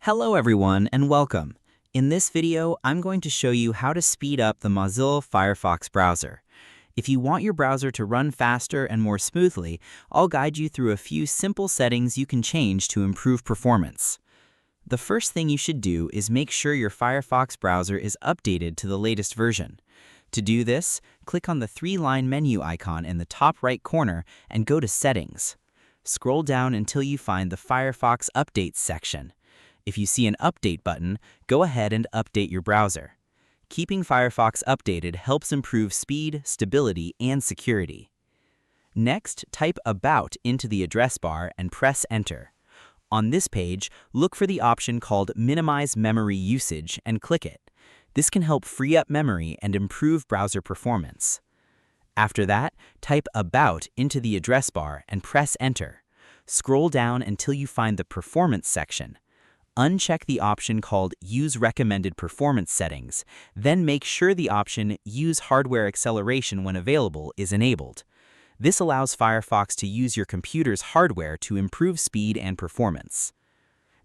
Hello everyone and welcome. In this video, I'm going to show you how to speed up the Mozilla Firefox browser. If you want your browser to run faster and more smoothly, I'll guide you through a few simple settings you can change to improve performance. The first thing you should do is make sure your Firefox browser is updated to the latest version. To do this, click on the three-line menu icon in the top right corner and go to Settings. Scroll down until you find the Firefox Updates section. If you see an Update button, go ahead and update your browser. Keeping Firefox updated helps improve speed, stability, and security. Next, type About into the address bar and press Enter. On this page, look for the option called Minimize Memory Usage and click it. This can help free up memory and improve browser performance. After that, type About into the address bar and press Enter. Scroll down until you find the Performance section. Uncheck the option called Use Recommended Performance Settings, then make sure the option Use Hardware Acceleration when available is enabled. This allows Firefox to use your computer's hardware to improve speed and performance.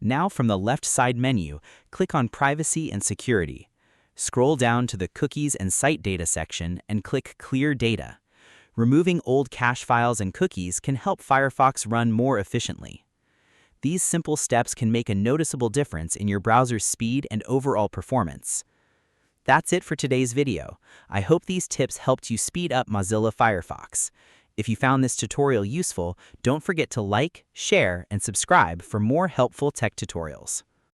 Now from the left side menu, click on Privacy and Security. Scroll down to the Cookies and Site Data section and click Clear Data. Removing old cache files and cookies can help Firefox run more efficiently. These simple steps can make a noticeable difference in your browser's speed and overall performance. That's it for today's video. I hope these tips helped you speed up Mozilla Firefox. If you found this tutorial useful, don't forget to like, share, and subscribe for more helpful tech tutorials.